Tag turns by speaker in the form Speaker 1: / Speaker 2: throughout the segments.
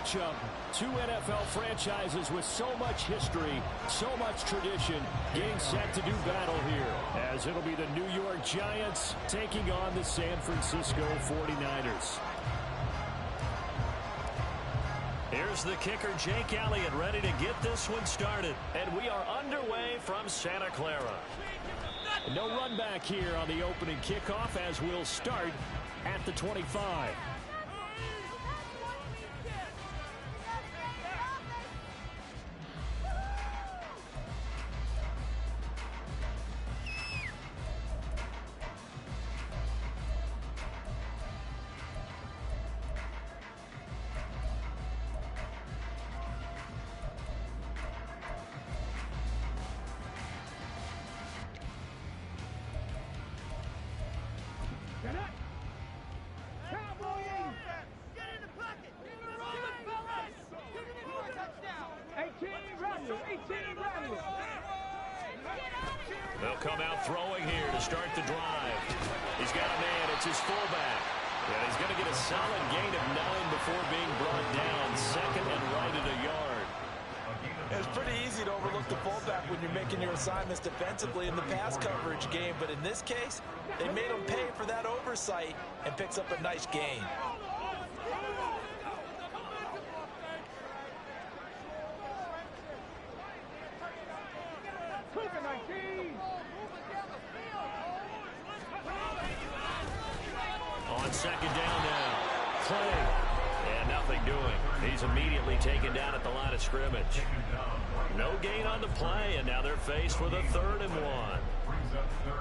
Speaker 1: matchup. Two NFL franchises with so much history, so much tradition, getting set to do battle here, as it'll be the New York Giants taking on the San Francisco 49ers.
Speaker 2: Here's the kicker, Jake Elliott, ready to get this one started. And we are underway from Santa Clara.
Speaker 1: No run back here on the opening kickoff as we'll start at the 25.
Speaker 2: They'll come out throwing here to start the drive. He's got a man. It's his fullback. And he's going to get a solid gain of 9 before being brought down. Second and right at a yard.
Speaker 3: It's pretty easy to overlook the fullback when you're making your assignments defensively in the pass coverage game. But in this case, they made him pay for that oversight and picks up a nice gain.
Speaker 2: On second down now. Clay. And nothing doing. He's immediately taken down at the line of scrimmage. No gain on the play, and now they're faced with a 3rd and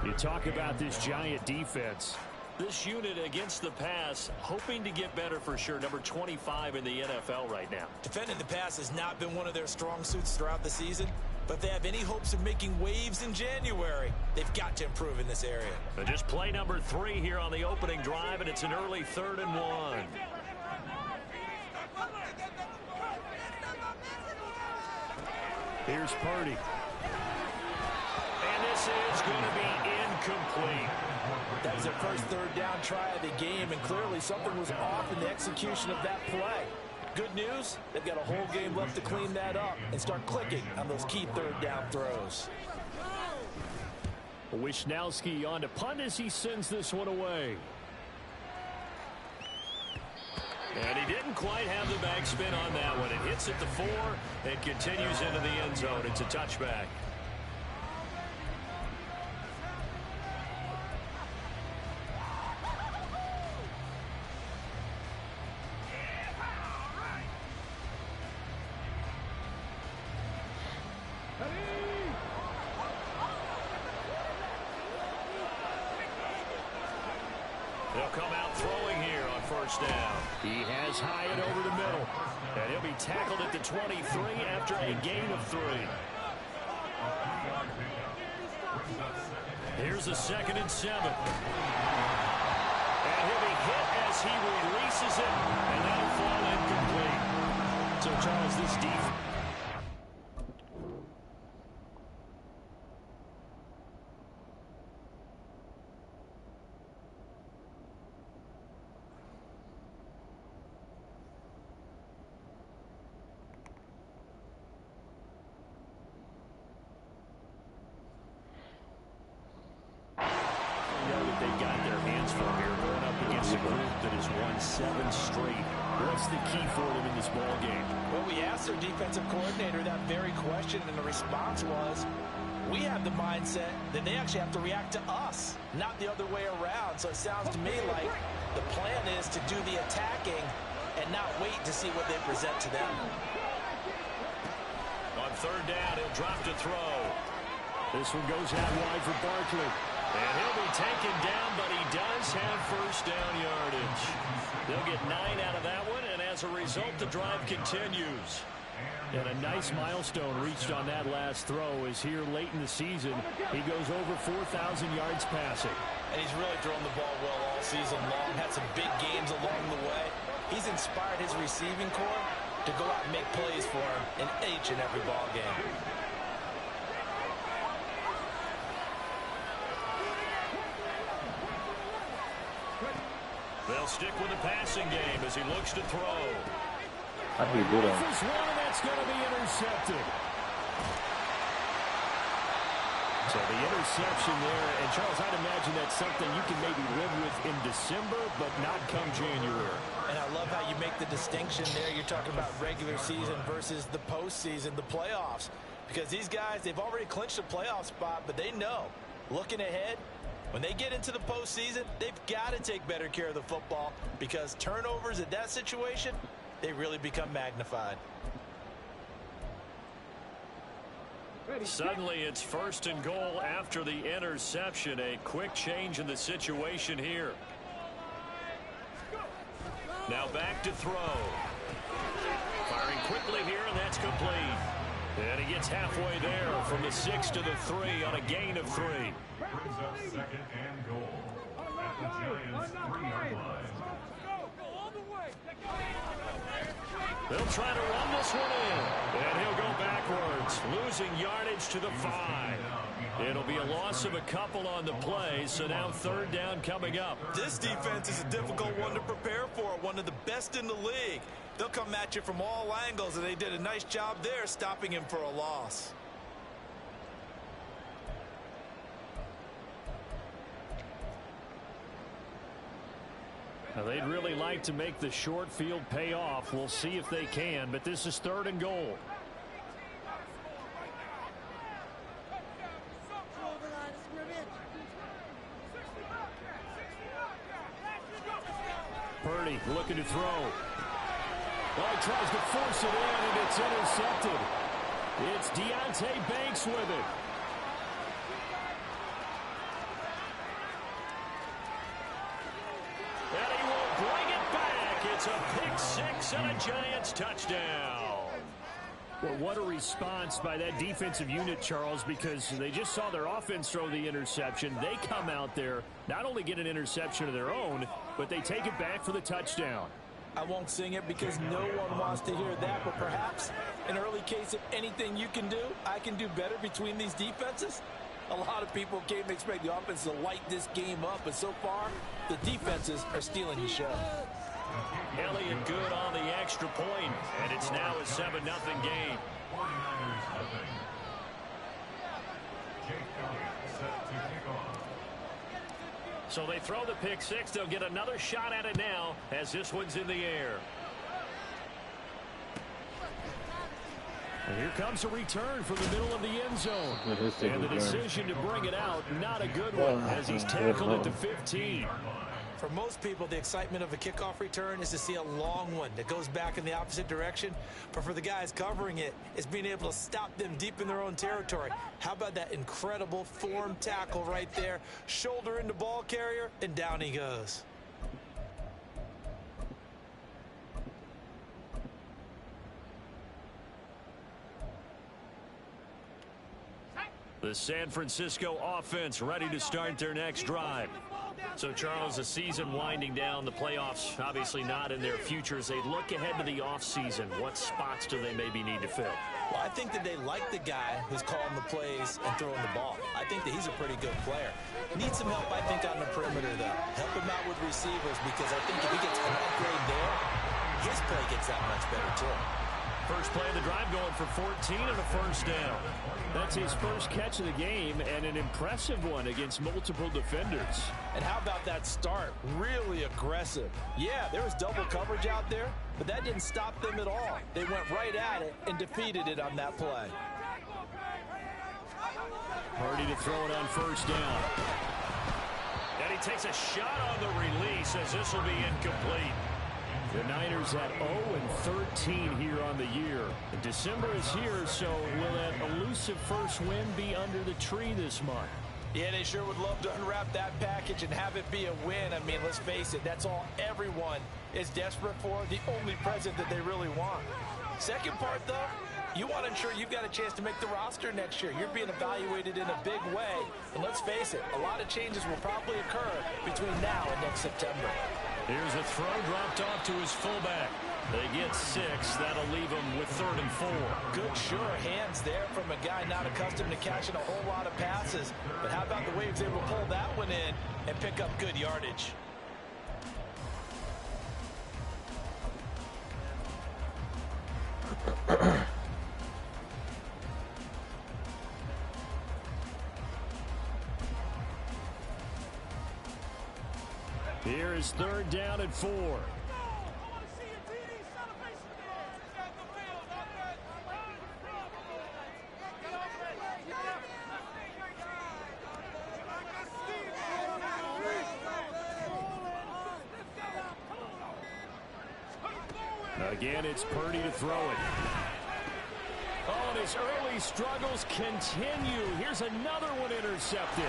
Speaker 2: 1.
Speaker 1: You talk about this Giant defense.
Speaker 2: This unit against the pass, hoping to get better for sure. Number 25 in the NFL right now.
Speaker 3: Defending the pass has not been one of their strong suits throughout the season. But if they have any hopes of making waves in January, they've got to improve in this area.
Speaker 2: And just play number 3 here on the opening drive, and it's an early 3rd and 1.
Speaker 1: Here's Purdy.
Speaker 2: And this is going to be incomplete.
Speaker 3: That was their first 3rd down try of the game, and clearly something was off in the execution of that play. Good news, they've got a whole game left to clean that up and start clicking on those key 3rd down throws.
Speaker 1: Wisnowski on to punt as he sends this one away.
Speaker 2: And he didn't quite have the back spin on that one. It hits at the 4 and continues into the end zone. It's a touchback. They'll come out throwing here on 1st down.
Speaker 1: He has Hyatt over the middle.
Speaker 2: And he'll be tackled at the 23 after a gain of 3. Here's a 2nd and 7. And he'll be hit as he releases it, and that'll fall incomplete.
Speaker 1: So, Charles, this defense. They've got their hands full here going up against a group that has won 7 straight. What's the key for them in this ball game?
Speaker 3: Well, we asked their defensive coordinator that very question, and the response was, we have the mindset that they actually have to react to us, not the other way around. So it sounds to me like the plan is to do the attacking and not wait to see what they present to them.
Speaker 2: On 3rd down, he'll drop to throw.
Speaker 1: This one goes out wide for Barkley.
Speaker 2: And he'll be taken down, but he does have 1st down yardage. They'll get 9 out of that one, and as a result, the drive continues.
Speaker 1: And a nice milestone reached on that last throw as here late in the season, he goes over 4,000 yards passing.
Speaker 3: And he's really thrown the ball well all season long, had some big games along the way. He's inspired his receiving corps to go out and make plays for him in each and every ball game.
Speaker 2: They'll stick with the passing game as he looks to throw.
Speaker 4: How do you do that?
Speaker 1: Rifles one, and that's going to be intercepted. So the interception there, and Charles, I'd imagine that's something you can maybe live with in December, but not come January.
Speaker 3: And I love how you make the distinction there. You're talking about regular season versus the postseason, the playoffs. Because these guys, they've already clinched a playoff spot, but they know, looking ahead, when they get into the postseason, they've got to take better care of the football because turnovers in that situation, they really become magnified.
Speaker 2: Suddenly it's 1st and goal after the interception. A quick change in the situation here. Now back to throw. Firing quickly here, and that's complete. And he gets halfway there from the 6 to the 3 on a gain of 3.
Speaker 5: Brings up 2nd and goal at the Giants' 3-yard line.
Speaker 2: They'll try to run this one in, and he'll go backwards, losing yardage to the 5. It'll be a loss of a couple on the play, so now 3rd down coming up.
Speaker 3: This defense is a difficult one to prepare for, one of the best in the league. They'll come at you from all angles, and they did a nice job there stopping him for a loss.
Speaker 1: Now, they'd really like to make the short field pay off. We'll see if they can, but this is 3rd and goal. Purdy looking to throw. Oh, he tries to force it in, and it's intercepted. It's Deonte Banks with it.
Speaker 2: And he will bring it back. It's a pick 6 and a Giants touchdown.
Speaker 1: Well, what a response by that defensive unit, Charles, because they just saw their offense throw the interception. They come out there, not only get an interception of their own, but they take it back for the touchdown.
Speaker 3: I won't sing it because no one wants to hear that, but perhaps an early case of anything you can do, I can do better between these defenses. A lot of people came to expect the offense to light this game up, but so far, the defenses are stealing the show.
Speaker 2: Elliott good on the extra point, and it's now a 7-0 game.
Speaker 5: 49ers nothing. Jake Elliott set to kick off.
Speaker 2: So they throw the pick 6. They'll get another shot at it now as this one's in the air.
Speaker 1: And here comes a return from the middle of the end zone. And the decision to bring it out, not a good one, as he's tackled at the 15.
Speaker 3: For most people, the excitement of a kickoff return is to see a long one that goes back in the opposite direction. But for the guys covering it, it's being able to stop them deep in their own territory. How about that incredible form tackle right there? Shoulder into ball carrier, and down he goes.
Speaker 2: The San Francisco offense ready to start their next drive. So, Charles, the season winding down, the playoffs obviously not in their future. As they look ahead to the offseason, what spots do they maybe need to fill?
Speaker 3: Well, I think that they like the guy who's calling the plays and throwing the ball. I think that he's a pretty good player. Needs some help, I think, on the perimeter, though. Help him out with receivers, because I think if he gets an upgrade there, his play gets that much better, too.
Speaker 1: First play of the drive going for 14 and a first down. That's his first catch of the game, and an impressive one against multiple defenders.
Speaker 3: And how about that start? Really aggressive. Yeah, there was double coverage out there, but that didn't stop them at all. They went right at it and defeated it on that play.
Speaker 1: Purdy to throw it on first down.
Speaker 2: And he takes a shot on the release as this will be incomplete.
Speaker 1: The Niners at 0-13 here on the year. December is here, so will that elusive first win be under the tree this month?
Speaker 3: Yeah, they sure would love to unwrap that package and have it be a win. I mean, let's face it, that's all everyone is desperate for, the only present that they really want. Second part, though, you want to ensure you've got a chance to make the roster next year. You're being evaluated in a big way. And let's face it, a lot of changes will probably occur between now and next September.
Speaker 2: Here's a throw dropped off to his fullback. They get 6. That'll leave them with 3rd and 4.
Speaker 3: Good, sure hands there from a guy not accustomed to catching a whole lot of passes. But how about the way he was able to pull that one in and pick up good yardage?
Speaker 1: is 3rd down and 4. Again, it's Purdy to throw it. Oh, and his early struggles continue. Here's another one intercepted.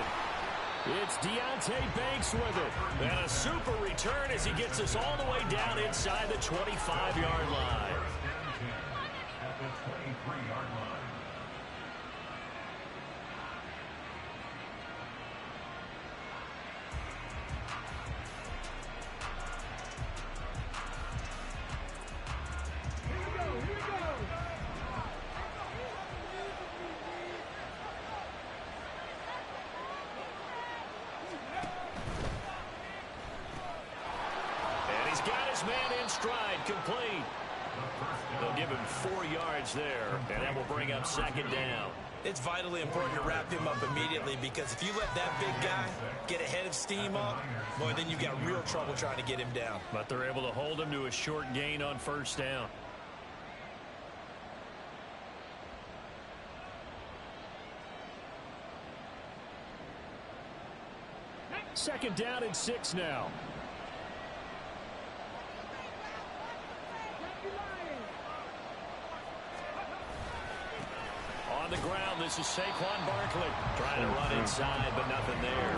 Speaker 1: It's Deonte Banks with it.
Speaker 2: And a super return as he gets us all the way down inside the 25-yard line.
Speaker 5: At the 23-yard line.
Speaker 2: Man in stride, complete. They'll give him 4 yards there, and that will bring up 2nd down.
Speaker 3: It's vitally important to wrap him up immediately, because if you let that big guy get ahead of steam up, boy, then you've got real trouble trying to get him down.
Speaker 1: But they're able to hold him to a short gain on 1st down. Second down and 6 now. On the ground, this is Saquon Barkley. Trying to run inside, but nothing there.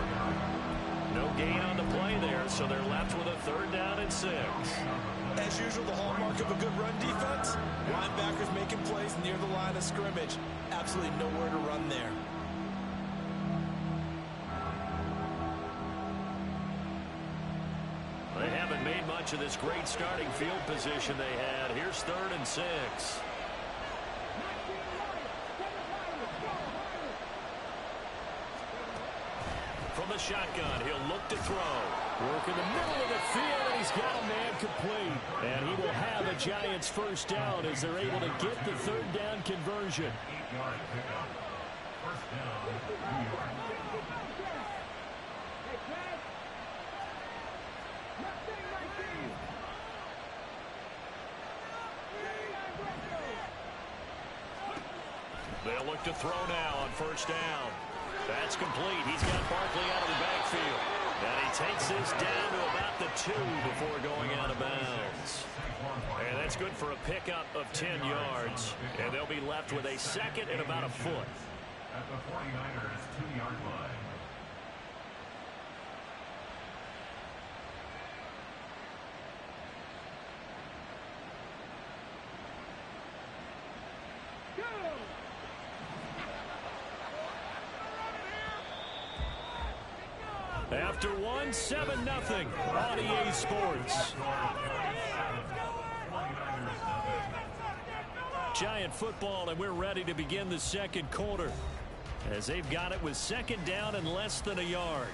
Speaker 1: No gain on the play there, so they're left with a 3rd down and 6.
Speaker 3: As usual, the hallmark of a good run defense, linebackers making plays near the line of scrimmage. Absolutely nowhere to run there.
Speaker 2: They haven't made much of this great starting field position they had. Here's 3rd and 6. From the shotgun, he'll look to throw.
Speaker 1: Work in the middle of the field, and he's got a man complete. And he will have a Giants 1st down as they're able to get the 3rd down conversion.
Speaker 5: 8-yard pickup. 1st down, New York.
Speaker 2: They'll look to throw now on 1st down. That's complete. He's got Barkley out of the backfield. And he takes this down to about the 2 before going out of bounds. And that's good for a pickup of 10 yards. And they'll be left with a 2nd and about a foot.
Speaker 5: At the 49ers 2-yard line.
Speaker 1: After 1, 7-0 on EA Sports. Giant football, and we're ready to begin the 2nd quarter as they've got it with 2nd down and less than a yard.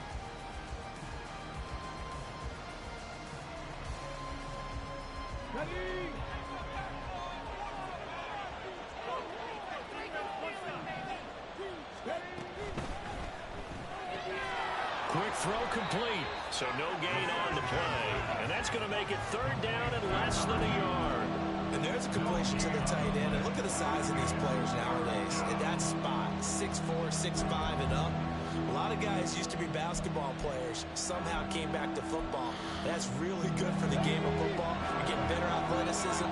Speaker 1: Quick throw complete.
Speaker 2: So no gain on the play. And that's going to make it 3rd down and less than a yard.
Speaker 3: And there's a completion to the tight end. And look at the size of these players nowadays. In that spot, 6'4", 6'5", and up. A lot of guys used to be basketball players, somehow came back to football. That's really good for the game of football. You're getting better athleticism,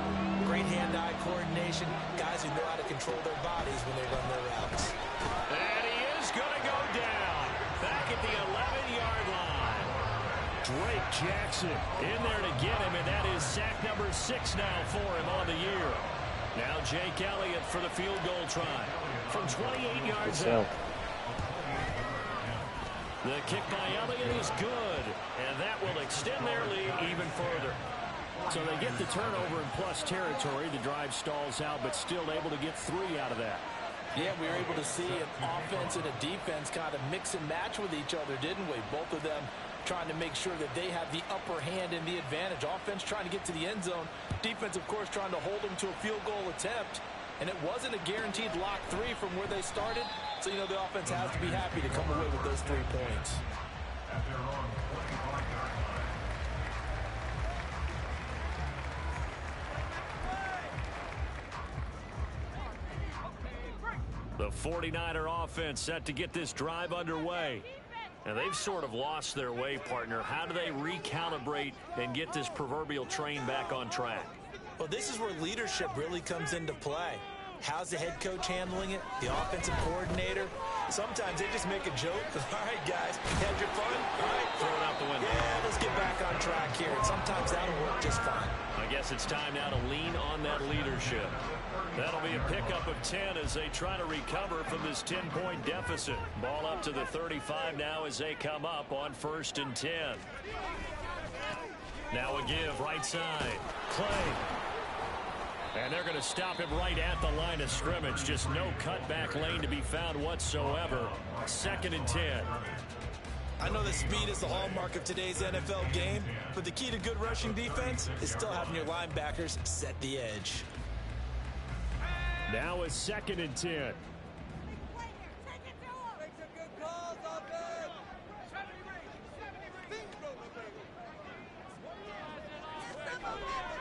Speaker 3: great hand-eye coordination, guys who know how to control their bodies when they run their routes.
Speaker 2: And he is going to go down back at the 11-yard line.
Speaker 1: Drake Jackson in there to get him, and that is sack number 6 now for him on the year. Now Jake Elliott for the field goal try from 28 yards out. The kick by Elliott is good, and that will extend their lead even further. So they get the turnover in plus territory. The drive stalls out, but still able to get 3 out of that.
Speaker 3: Yeah, we were able to see an offense and a defense kind of mix and match with each other, didn't we? Both of them trying to make sure that they have the upper hand and the advantage. Offense trying to get to the end zone. Defense, of course, trying to hold them to a field goal attempt. And it wasn't a guaranteed lock 3 from where they started. So, you know, the offense has to be happy to come away with those 3 points.
Speaker 5: At their own 25-yard line.
Speaker 2: The 49er offense set to get this drive underway. And they've sort of lost their way, partner. How do they recalibrate and get this proverbial train back on track?
Speaker 3: Well, this is where leadership really comes into play. How's the head coach handling it? The offensive coordinator? Sometimes they just make a joke. All right, guys, had your fun? All right.
Speaker 2: Throw it out the window.
Speaker 3: Yeah, let's get back on track here. And sometimes that'll work just fine.
Speaker 2: I guess it's time now to lean on that leadership. That'll be a pickup of 10 as they try to recover from this 10-point deficit. Ball up to the 35 now as they come up on 1st and 10. Now a give right side. Clay. And they're going to stop him right at the line of scrimmage. Just no cutback lane to be found whatsoever. 2nd and 10.
Speaker 3: I know that speed is the hallmark of today's NFL game, but the key to good rushing defense is still having your linebackers set the edge.
Speaker 1: Now a 2nd and 10.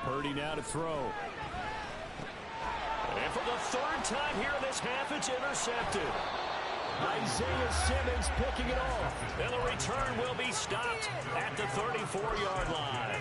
Speaker 1: Purdy now to throw.
Speaker 2: And for the 3rd time here in this half, it's intercepted.
Speaker 1: Isaiah Simmons picking it off.
Speaker 2: And the return will be stopped at the 34-yard line.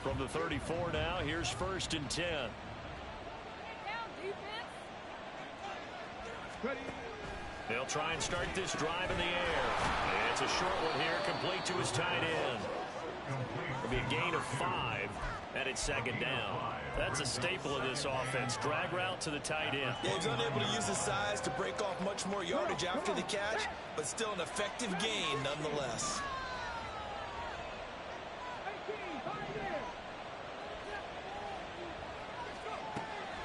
Speaker 2: From the 34 now, here's 1st and 10. They'll try and start this drive in the air. And it's a short one here, complete to his tight end. It'll be a gain of 5, and it's 2nd down. That's a staple of this offense. Drag route to the tight end.
Speaker 3: Yeah, he's unable to use his size to break off much more yardage after the catch, but still an effective gain nonetheless.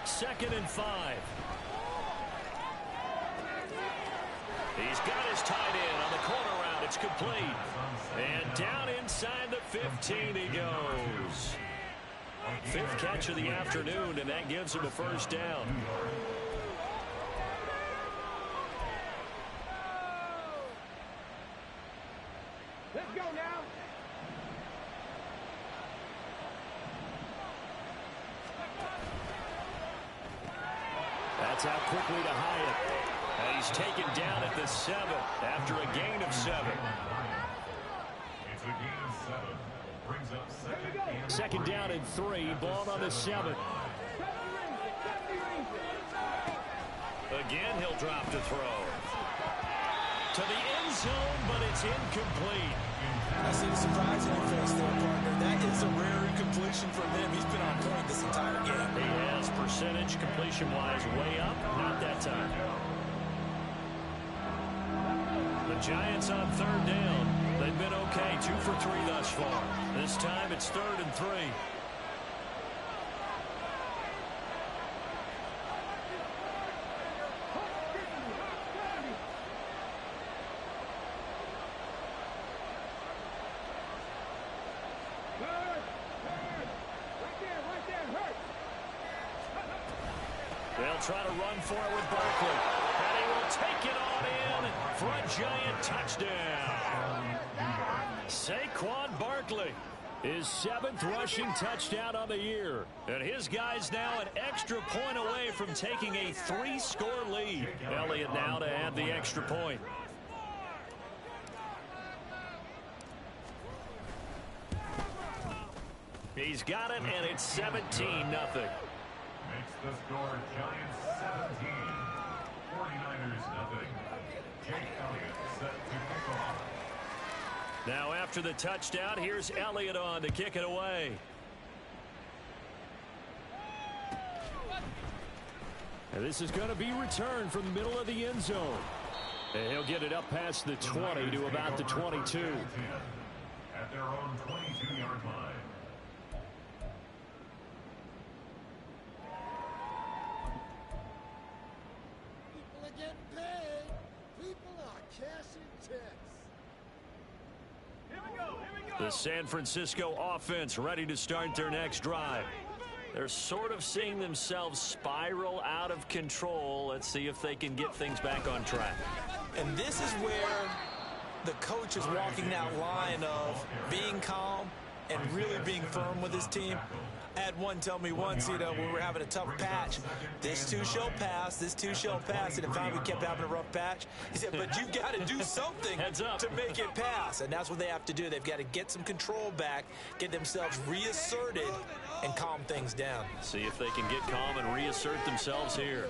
Speaker 2: 2nd and 5. He's got his tight end on the corner route. It's complete. And down inside the 15 he goes. 5th catch of the afternoon, and that gives him a 1st down.
Speaker 4: Let's go now.
Speaker 1: That's out quickly to Hyatt.
Speaker 2: And he's taken down at the 7 after a gain of 7.
Speaker 5: It's a gain of 7. Brings up 2nd and
Speaker 1: 2nd down and 3. Ball on the 7.
Speaker 2: Again, he'll drop to throw. To the end zone, but it's incomplete.
Speaker 3: I see the surprise in your face there, partner. That is a rare incompletion from him. He's been on point this entire game.
Speaker 2: He has percentage completion-wise way up. Not that time. The Giants on 3rd down. They've been okay. 2 for 3 thus far. This time it's 3rd and 3. They'll try to run for it with Barkley. And he will take it on in for a Giant touchdown. Saquon Barkley.
Speaker 1: His 7th rushing touchdown on the year.
Speaker 2: And his guys now an extra point away from taking a 3-score lead. Elliott now to add the extra point. He's got it, and it's 17-0.
Speaker 5: makes the score Giants 17. 49ers nothing. Jake Elliott set to kick off.
Speaker 2: Now after the touchdown, here's Elliott on to kick it away.
Speaker 1: And this is going to be returned from the middle of the end zone. And he'll get it up past the 20 to about the 22.
Speaker 5: At their own 22-yard line.
Speaker 6: People are getting paid. People are cashing checks.
Speaker 4: Here we go. Here we go.
Speaker 2: The San Francisco offense ready to start their next drive. They're sort of seeing themselves spiral out of control. Let's see if they can get things back on track.
Speaker 3: And this is where the coach is walking that line of being calm and really being firm with his team. I had one tell me once, when we were having a tough patch, this too shall pass, this too shall pass, and in fact we kept having a rough patch. He said, but you've got to do something to make it pass, and that's what they have to do. They've got to get some control back, get themselves reasserted, and calm things down.
Speaker 2: See if they can get calm and reassert themselves here.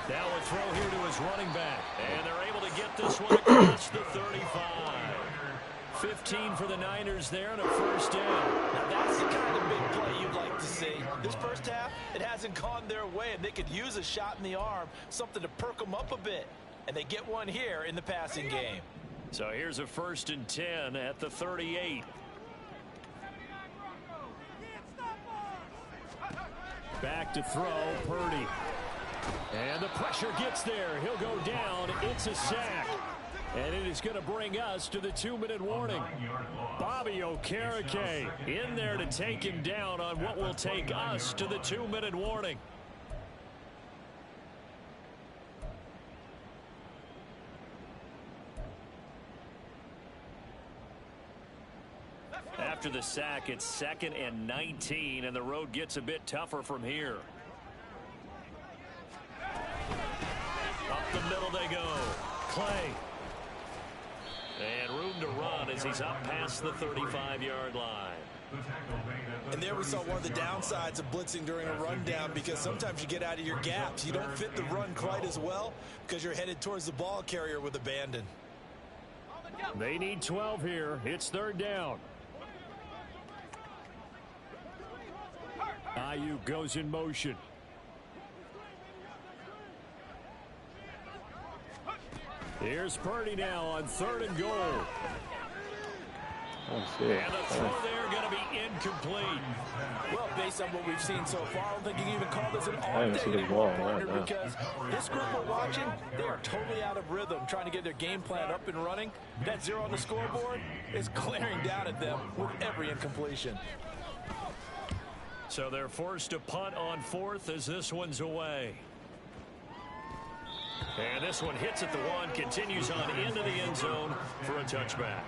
Speaker 2: Now a throw here to his running back, and they're able to get this one across the 35. 15 for the Niners there and a first down.
Speaker 3: Now that's the kind of big play you'd like to see. This first half, it hasn't gone their way, and they could use a shot in the arm, something to perk them up a bit. And they get one here in the passing game.
Speaker 2: So here's a 1st and 10 at the 38.
Speaker 1: Back to throw, Purdy. And the pressure gets there. He'll go down. It's a sack. And it is going to bring us to the 2-minute warning. Bobby Okereke in there to take him down on what will take us to the 2-minute warning.
Speaker 2: After the sack, it's 2nd and 19, and the road gets a bit tougher from here. Up the middle they go. Clay. And room to run as he's up past the 35-yard line.
Speaker 3: And there we saw one of the downsides of blitzing during a rundown, because sometimes you get out of your gaps. You don't fit the run quite as well because you're headed towards the ball carrier with abandon.
Speaker 1: They need 12 here. It's 3rd down. Ayuk goes in motion. Here's Purdy now on 3rd and goal.
Speaker 2: And the throw there going to be incomplete.
Speaker 3: Well, based on what we've seen so far, I don't think you can even call this an off day anymore, partner, because this group we're watching, they are totally out of rhythm, trying to get their game plan up and running. That 0 on the scoreboard is glaring down at them with every incompletion.
Speaker 2: So they're forced to punt on 4th as this one's away. And this one hits at the 1, continues on into the end zone for a touchback.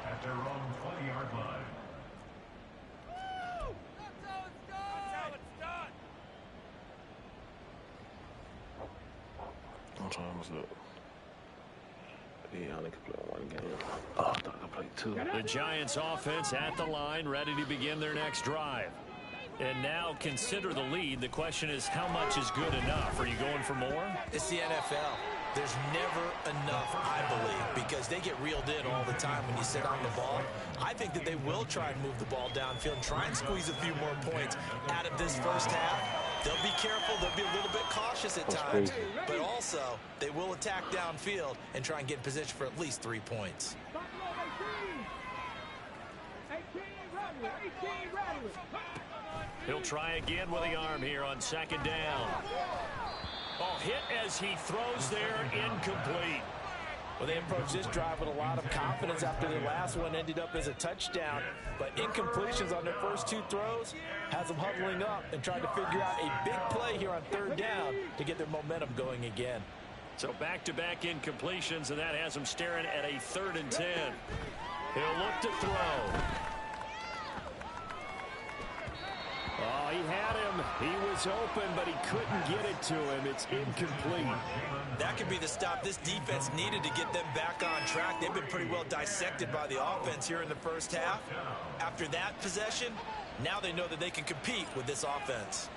Speaker 5: At their own 20-yard line.
Speaker 7: What time was it? Yeah, I only could play one game. Oh, I thought I could play 2.
Speaker 1: The Giants offense at the line, ready to begin their next drive.
Speaker 2: And now consider the lead. The question is, how much is good enough? Are you going for more?
Speaker 3: It's the NFL. There's never enough, I believe, because they get reeled in all the time when you sit on the ball. I think that they will try and move the ball downfield and try and squeeze a few more points out of this first half. They'll be careful. They'll be a little bit cautious at times, but also they will attack downfield and try and get in position for at least 3 points.
Speaker 4: 18 Radley.
Speaker 2: He'll try again with the arm here on 2nd down. Oh, hit as he throws there, incomplete.
Speaker 3: Well, they approached this drive with a lot of confidence after their last one ended up as a touchdown. But incompletions on their first 2 throws has them huddling up and trying to figure out a big play here on 3rd down to get their momentum going again.
Speaker 2: So back-to-back incompletions, and that has them staring at a 3rd and 10. He'll look to throw.
Speaker 1: Oh, he had him. He was open, but he couldn't get it to him. It's incomplete.
Speaker 3: That could be the stop this defense needed to get them back on track. They've been pretty well dissected by the offense here in the first half. After that possession, now they know that they can compete with this offense.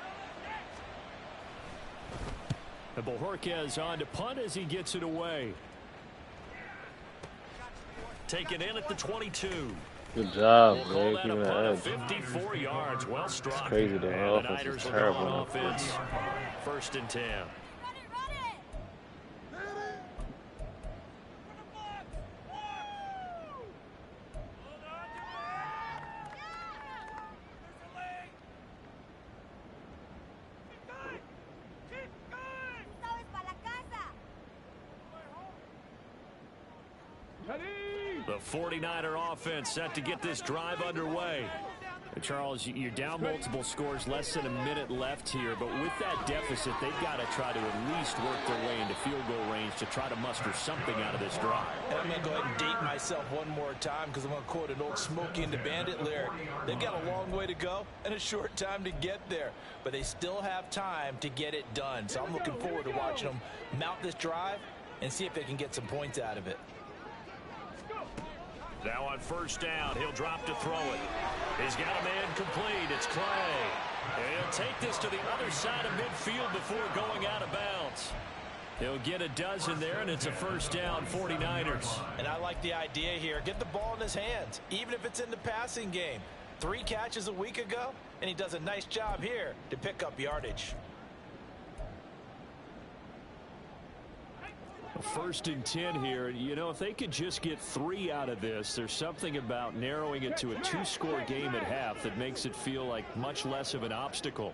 Speaker 1: And Bojorquez on to punt as he gets it away.
Speaker 2: Take it in at the 22.
Speaker 7: Good job,
Speaker 2: We'll
Speaker 7: man.
Speaker 2: call
Speaker 7: Keeping
Speaker 2: that a
Speaker 7: the
Speaker 2: punt of
Speaker 7: edge.
Speaker 2: 54 yards. Well struck.
Speaker 7: It's crazy. The
Speaker 2: And
Speaker 7: offense
Speaker 2: Niners
Speaker 7: is
Speaker 2: will go
Speaker 7: terrible.
Speaker 2: on offense. 1st and 10.
Speaker 4: Ready?
Speaker 2: The 49er offense set to get this drive underway.
Speaker 1: Charles, you're down multiple scores, less than a minute left here, but with that deficit, they've got to try to at least work their way into field goal range to try to muster something out of this drive.
Speaker 3: And I'm going to go ahead and date myself one more time because I'm going to quote an old Smokey and the Bandit lyric. They've got a long way to go and a short time to get there, but they still have time to get it done. So I'm looking forward to watching them mount this drive and see if they can get some points out of it.
Speaker 2: Now on first down, he'll drop to throw it. He's got a man complete. It's Clay. And he'll take this to the other side of midfield before going out of bounds. He'll get a dozen there, and it's a first down, 49ers.
Speaker 3: And I like the idea here. Get the ball in his hands, even if it's in the passing game. 3 catches a week ago, and he does a nice job here to pick up yardage.
Speaker 1: First and 10 here. You know, if they could just get 3 out of this, there's something about narrowing it to a 2-score game at half that makes it feel like much less of an obstacle.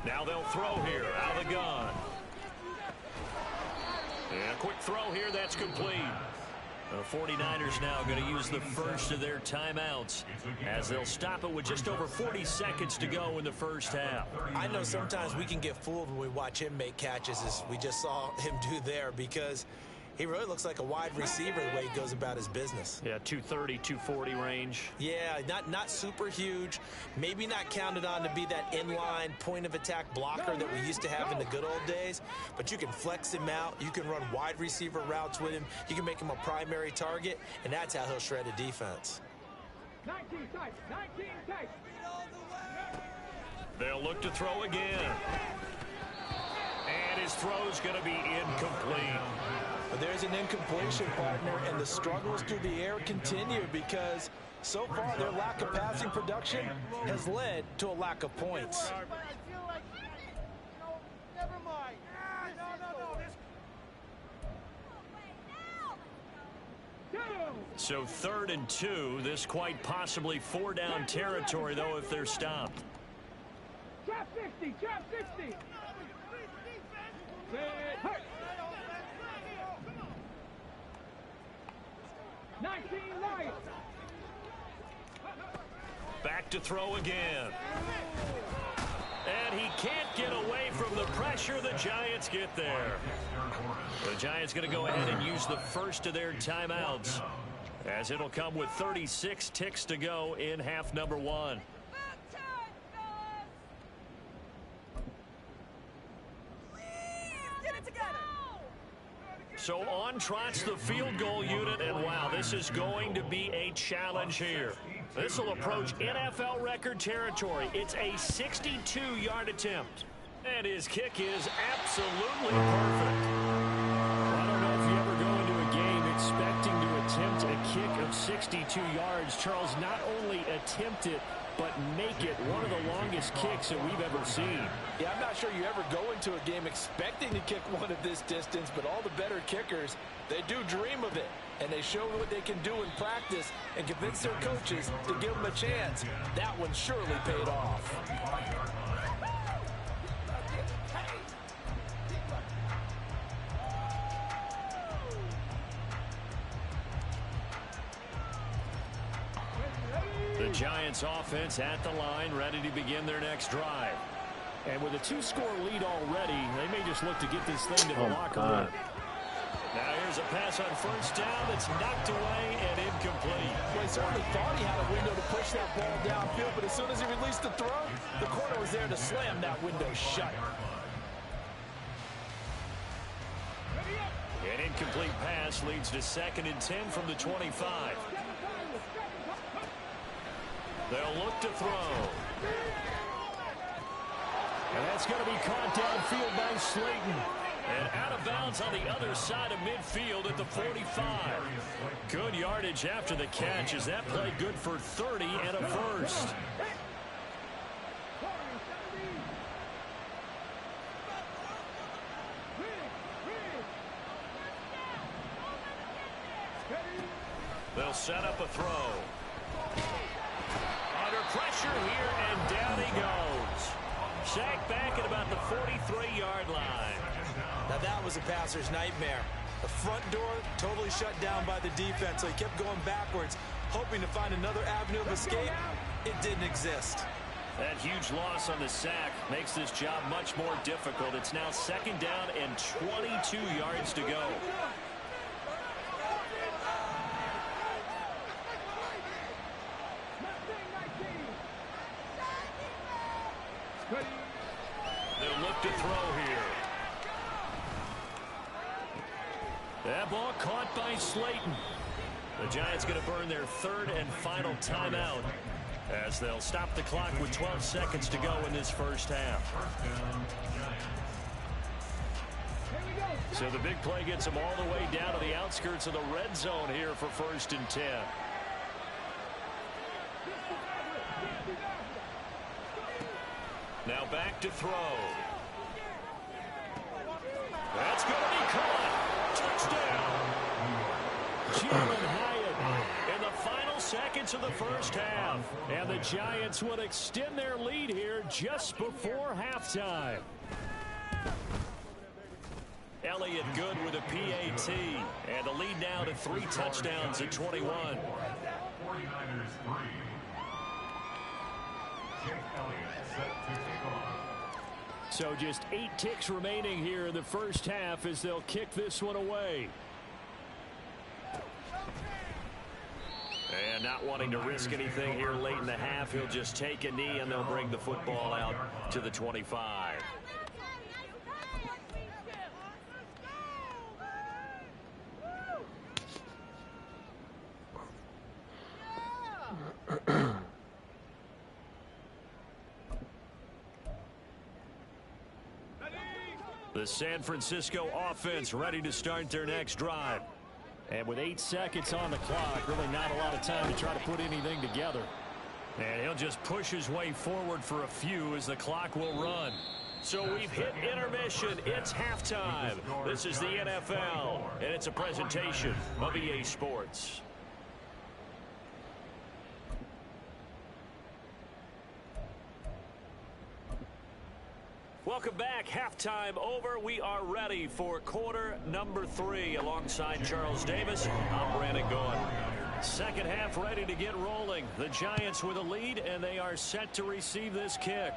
Speaker 2: Now they'll throw here out of the gun. And a quick throw here, that's complete. The 49ers now going to use the first of their timeouts as they'll stop it with just over 40 seconds to go in the first half.
Speaker 3: I know sometimes we can get fooled when we watch him make catches, as we just saw him do there, because he really looks like a wide receiver the way he goes about his business.
Speaker 1: Yeah, 230, 240 range.
Speaker 3: Yeah, not super huge. Maybe not counted on to be that inline point-of-attack blocker that we used to have in the good old days. But you can flex him out. You can run wide receiver routes with him. You can make him a primary target, and that's how he'll shred a defense.
Speaker 4: 19 tight, 19 tight.
Speaker 2: They'll look to throw again. And his throw's going to be incomplete.
Speaker 3: But there's an incompletion, partner, and the struggles through the air continue because so far their lack of passing production has led to a lack of points.
Speaker 6: Never mind.
Speaker 2: So 3rd and 2, this quite possibly 4-down territory, though, if they're stopped.
Speaker 4: Trap 60, trap 60. Hurt. 19 right.
Speaker 2: Back to throw again. And he can't get away from the pressure. The Giants get there. The Giants going to go ahead and use the first of their timeouts, as it'll come with 36 ticks to go in half number 1. So on trots the field goal unit, and wow, this is going to be a challenge here. This will approach NFL record territory. It's a 62-yard attempt. And his kick is absolutely perfect.
Speaker 1: I don't know if you ever go into a game expecting to attempt a kick of 62 yards. Charles, not only attempt it, but make it one of the longest kicks that we've ever seen.
Speaker 3: Yeah, I'm not sure you ever go into a game expecting to kick one of this distance, but all the better kickers, they do dream of it. And they show what they can do in practice and convince their coaches to give them a chance. That one surely paid off.
Speaker 2: The Giants offense at the line, ready to begin their next drive.
Speaker 1: And with a 2-score lead already, they may just look to get this thing to the locker room.
Speaker 2: Now here's a pass on first down that's knocked away and incomplete.
Speaker 3: Well, he certainly thought he had a window to push that ball downfield, but as soon as he released the throw, the corner was there to slam that window shut.
Speaker 2: An incomplete pass leads to 2nd and 10 from the 25. They'll look to throw.
Speaker 1: And that's going to be caught downfield by Slayton.
Speaker 2: And out of bounds on the other side of midfield at the 45. Good yardage after the catch as that play good for 30 and a first. They'll set up a throw. Sacked back at about the 43-yard line.
Speaker 3: Now that was a passer's nightmare. The front door totally shut down by the defense, so he kept going backwards, hoping to find another avenue of escape. It didn't exist.
Speaker 2: That huge loss on the sack makes this job much more difficult. It's now 2nd down and 22 yards to go. They'll look to throw here. That ball caught by Slayton. The Giants going to burn their 3rd and final timeout as they'll stop the clock with 12 seconds to go in this first half. So the big play gets them all the way down to the outskirts of the red zone here for 1st and 10. Now back to throw. That's going to be caught. Touchdown. Jalen Hyatt in the final seconds of the first half. And the Giants will extend their lead here just before halftime. Elliott good with a PAT. And the lead now to 3 touchdowns at 21.
Speaker 5: 49ers 3. Jake Elliott set to kick off.
Speaker 1: So just 8 ticks remaining here in the first half as they'll kick this one away.
Speaker 2: And not wanting to risk anything here late in the half, he'll just take a knee and they'll bring the football out to the 25. The San Francisco offense ready to start their next drive.
Speaker 1: And with 8 seconds on the clock, really not a lot of time to try to put anything together.
Speaker 2: And he'll just push his way forward for a few as the clock will run. So we've hit intermission. It's halftime. This is the NFL, and it's a presentation of EA Sports. Welcome back. Halftime over. We are ready for quarter number 3 alongside Charles Davis. I'm Brandon Gaudin. Second half ready to get rolling. The Giants with a lead, and they are set to receive this kick.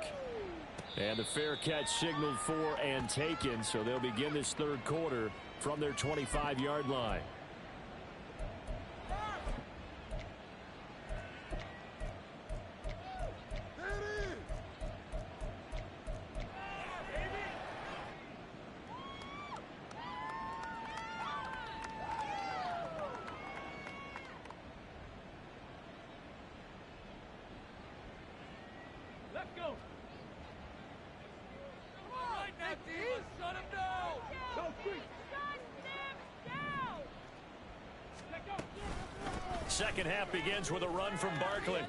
Speaker 1: And the fair catch signaled for and taken, so they'll begin this 3rd quarter from their 25-yard line.
Speaker 2: Second half begins with a run from Barkley.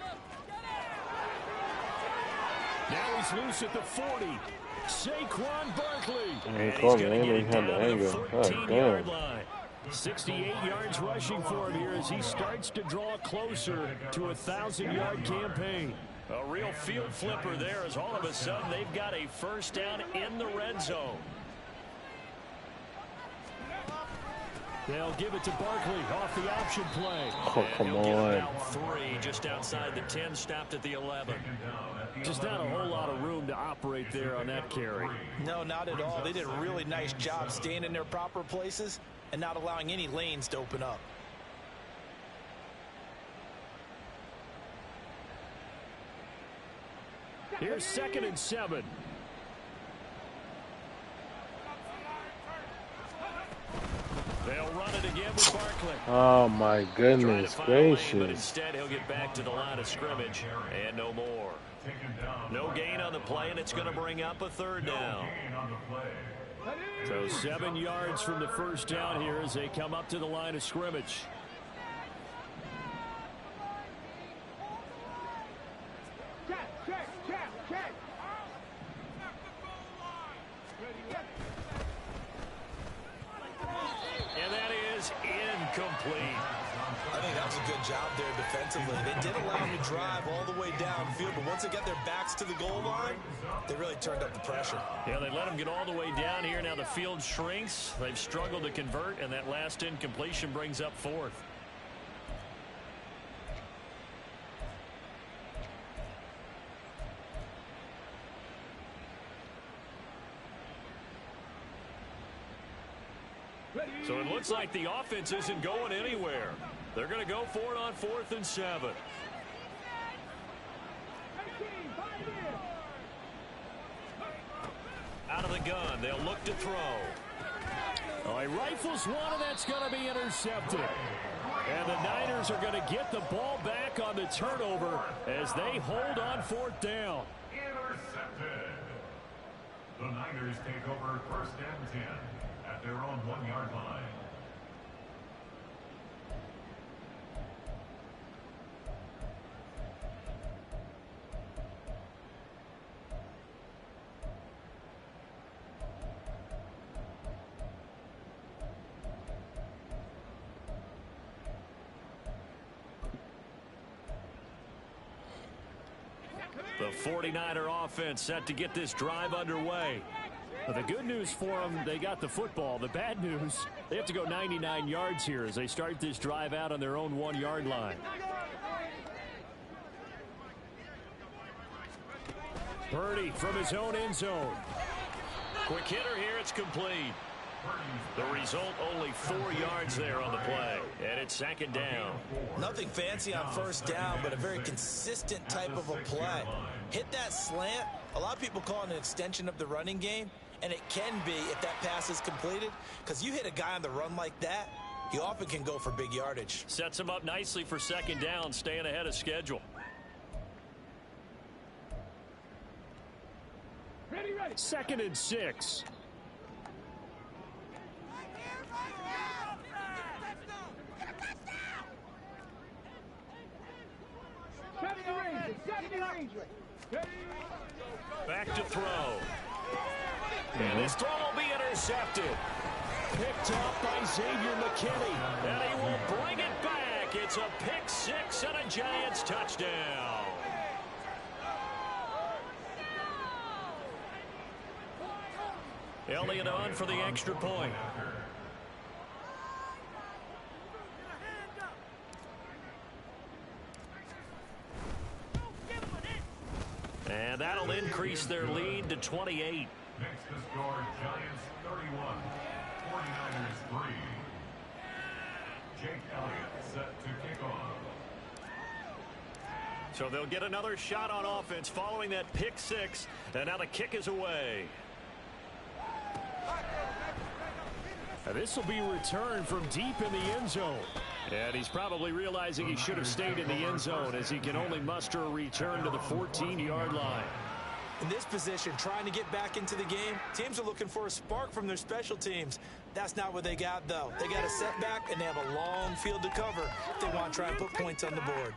Speaker 1: Now he's loose at the 40. Saquon Barkley.
Speaker 7: And he's going to get down to the
Speaker 1: 14-yard line. 68 yards rushing for him here as he starts to draw closer to a 1,000-yard campaign.
Speaker 2: A real field flipper there as all of a sudden they've got a first down in the red zone.
Speaker 1: They'll give it to Barkley off the option play.
Speaker 7: Oh, come on.
Speaker 2: About 3 just outside the 10, stopped at the 11.
Speaker 1: Just not a whole lot of room to operate there on that carry.
Speaker 3: No, not at all. They did a really nice job staying in their proper places and not allowing any lanes to open up.
Speaker 1: Here's 2nd and 7.
Speaker 2: They'll run it again with Barkley.
Speaker 7: Oh, my goodness gracious.
Speaker 2: But instead, he'll get back to the line of scrimmage and no more. No gain on the play, and it's going to bring up a 3rd down.
Speaker 1: So 7 yards from the first down here as they come up to the line of scrimmage.
Speaker 2: And that is incomplete.
Speaker 3: I think that was a good job there defensively. They did allow them to drive all the way downfield, but once they got their backs to the goal line, they really turned up the pressure.
Speaker 2: Yeah, they let them get all the way down here. Now the field shrinks. They've struggled to convert, and that last incompletion brings up 4th. So it looks like the offense isn't going anywhere. They're going to go for it on 4th and 7. Out of the gun, they'll look to throw.
Speaker 1: Oh, he rifles one, and that's going to be intercepted. And the Niners are going to get the ball back on the turnover as they hold on 4th down.
Speaker 5: Intercepted. The Niners take over 1st and 10 at their own 1-yard line.
Speaker 2: The 49er offense set to get this drive underway.
Speaker 1: Well, the good news for them, they got the football. The bad news, they have to go 99 yards here as they start this drive out on their own 1-yard line. Purdy from his own end zone.
Speaker 2: Quick hitter here, it's complete. The result, only 4 yards there on the play, and it's 2nd down.
Speaker 3: Nothing fancy on 1st down, but a very consistent type of a play. Hit that slant. A lot of people call it an extension of the running game, and it can be if that pass is completed, because you hit a guy on the run like that, he often can go for big yardage.
Speaker 2: Sets him up nicely for 2nd down, staying ahead of schedule.
Speaker 4: Ready.
Speaker 1: 2nd and 6.
Speaker 2: Back to throw. And this throw will be intercepted.
Speaker 1: Picked up by Xavier McKinney.
Speaker 2: And he will bring it back. It's a pick 6 and a Giants touchdown. Elliott on for the extra point. And that'll increase their lead to 28.
Speaker 5: Next to score, Giants 31, 49ers 3. Jake Elliott set to kick off.
Speaker 2: So they'll get another shot on offense following that pick 6. And now the kick is away.
Speaker 1: Now this will be returned from deep in the end zone. And he's probably realizing he should have stayed in the end zone as he can only muster a return to the 14-yard line.
Speaker 3: In this position, trying to get back into the game, teams are looking for a spark from their special teams. That's not what they got, though. They got a setback, and they have a long field to cover if they want to try and put points on the board.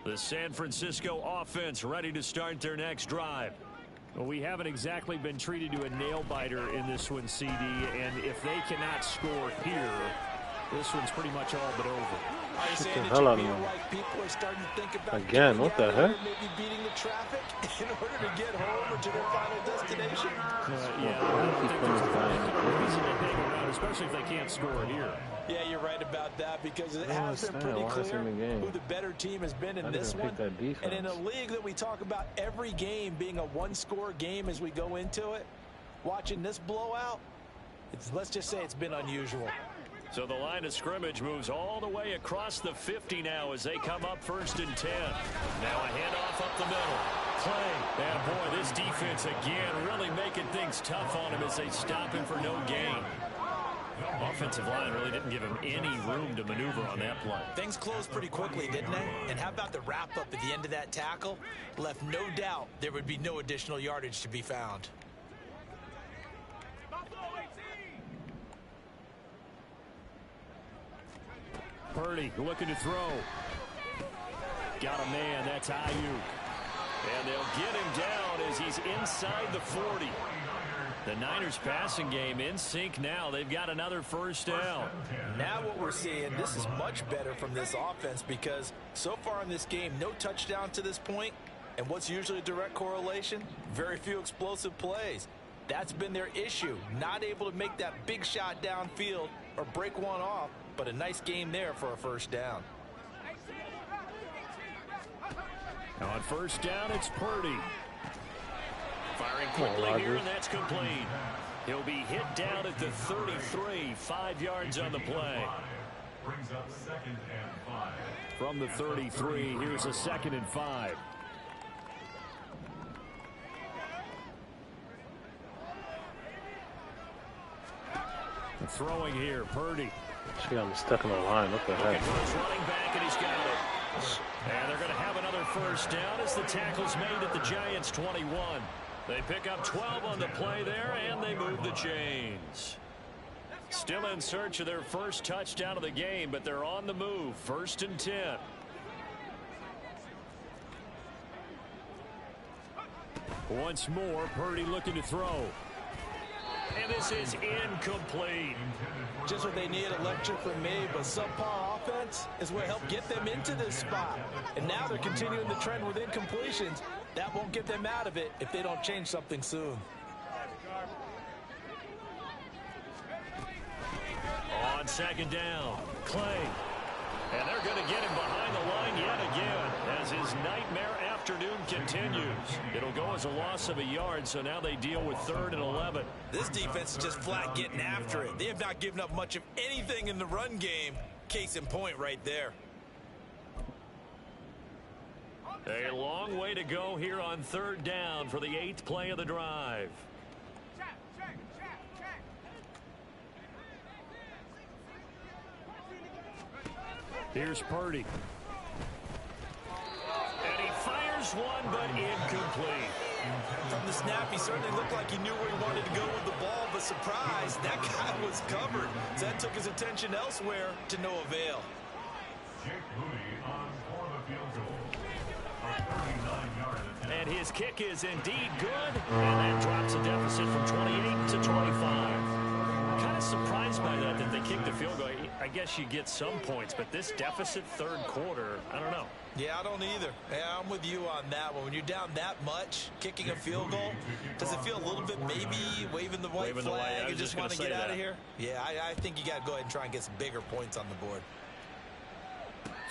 Speaker 2: The San Francisco offense ready to start their next drive.
Speaker 1: Well, we haven't exactly been treated to a nail-biter in this one, CD, and if they cannot score here, this one's pretty much all but over.
Speaker 3: Get
Speaker 7: the hell out of me.
Speaker 3: Like people are starting to think about
Speaker 7: Again, what the heck?
Speaker 3: Maybe beating the traffic in order to get home or to their final destination.
Speaker 1: Yeah, I don't think there's a reason to hang around, especially if they can't score here.
Speaker 3: Yeah, you're right about that because it has been pretty clear who the better team has been in this one. And in a league that we talk about every game being a one-score game as we go into it, watching this blowout, let's just say it's been unusual.
Speaker 2: So the line of scrimmage moves all the way across the 50 now as they come up 1st and 10. Now a handoff up the middle. Play. And boy, this defense again really making things tough on him as they stop him for no gain. Offensive line really didn't give him any room to maneuver on that play.
Speaker 3: Things closed pretty quickly, didn't they? And how about the wrap-up at the end of that tackle? Left no doubt there would be no additional yardage to be found.
Speaker 1: Purdy looking to throw. Got a man, that's Ayuk.
Speaker 2: he's inside the 40. The Niners passing game in sync now. They've got another first down.
Speaker 3: Now what we're seeing, this is much better from this offense because so far in this game, no touchdown to this point. And what's usually a direct correlation? Very few explosive plays. That's been their issue. Not able to make that big shot downfield or break one off, but a nice game there for a first down.
Speaker 1: On first down, it's Purdy.
Speaker 2: Firing quickly here, and that's complete. He'll be hit down at the 33, 5 yards on the play.
Speaker 5: Brings up 2nd and 5.
Speaker 1: From the 33, here's a 2nd and 5. Throwing here, Purdy.
Speaker 7: She got me stuck in the line. What the heck?
Speaker 2: Running back, and he's got it. And they're going to have another first down as the tackle's made at the Giants' 21. They pick up 12 on the play there, and they move the chains. Still in search of their first touchdown of the game, but they're on the move. 1st and 10.
Speaker 1: Once more, Purdy looking to throw.
Speaker 2: And this is incomplete.
Speaker 3: Just what they need, a lecture from me, but subpar offense is what helped get them into this spot. And now they're continuing the trend with incompletions. That won't get them out of it if they don't change something soon.
Speaker 2: On 2nd down, Clay. And they're going to get him behind the line yet again as his nightmare afternoon continues. It'll go as a loss of a yard, so now they deal with 3rd and 11.
Speaker 3: This defense is just flat getting after it. They have not given up much of anything in the run game. Case in point right there.
Speaker 2: A long way to go here on 3rd down for the 8th play of the drive.
Speaker 1: Here's Purdy.
Speaker 2: And he fires one, but incomplete.
Speaker 3: From the snap, he certainly looked like he knew where he wanted to go with the ball, but surprise, that guy was covered. So that took his attention elsewhere to no avail.
Speaker 5: Jake Moody on for the field goal. A 39-yard attempt.
Speaker 2: And his kick is indeed good, and that drops a deficit from 28 to 25. Kind of surprised by that they kicked the field goal. I guess you get some points, but this deficit 3rd quarter, I don't know.
Speaker 3: Yeah, I don't either. Yeah, I'm with you on that one. When you're down that much, kicking a field goal, does it feel a little bit maybe waving the white flag and just want to get out of here? Yeah, I think you got to go ahead and try and get some bigger points on the board.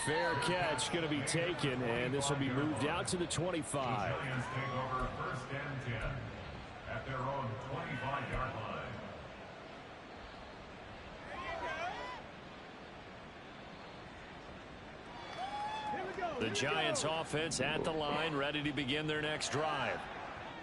Speaker 1: Fair catch going to be taken, and this will be moved out to the 25.
Speaker 5: The Giants take over 1st and 10 at their own 25-yard line.
Speaker 1: The Giants offense at the line, ready to begin their next drive.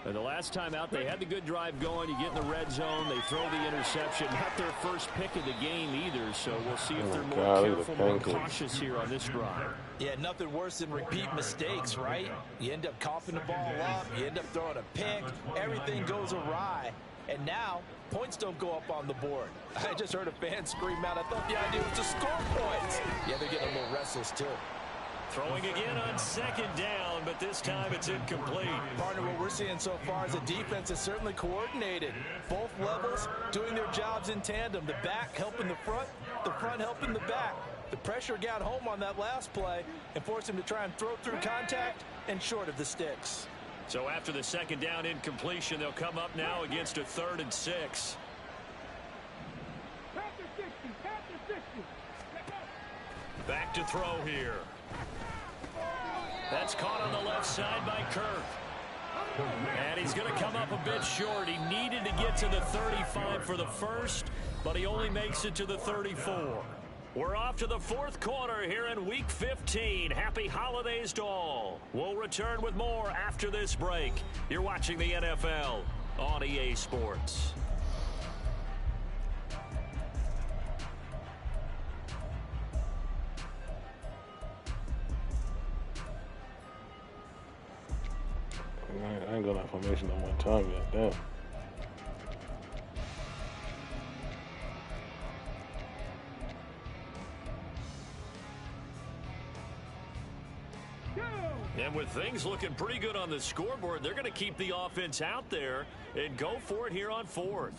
Speaker 1: And the last time out, they had the good drive going. You get in the red zone, they throw the interception. Not their first pick of the game either, so we'll see if they're more careful, more cautious here on this drive.
Speaker 3: Yeah, nothing worse than repeat mistakes, right? You end up coughing the ball up, you end up throwing a pick, everything goes awry. And now, points don't go up on the board. I just heard a fan scream out, I thought the idea was to score points. Yeah, they're getting a little restless, too.
Speaker 2: Throwing again on 2nd down, but this time it's incomplete.
Speaker 3: Partner, what we're seeing so far is the defense is certainly coordinated. Both levels doing their jobs in tandem. The back helping the front helping the back. The pressure got home on that last play and forced him to try and throw through contact and short of the sticks.
Speaker 2: So after the 2nd down incompletion, they'll come up now against a 3rd and 6. Back to throw here. That's caught on the left side by Kirk. And he's going to come up a bit short. He needed to get to the 35 for the first, but he only makes it to the 34. We're off to the 4th quarter here in Week 15. Happy holidays to all. We'll return with more after this break. You're watching the NFL on EA Sports.
Speaker 7: I ain't got that formation at one time yet. Damn.
Speaker 2: And with things looking pretty good on the scoreboard, they're going to keep the offense out there and go for it here on 4th.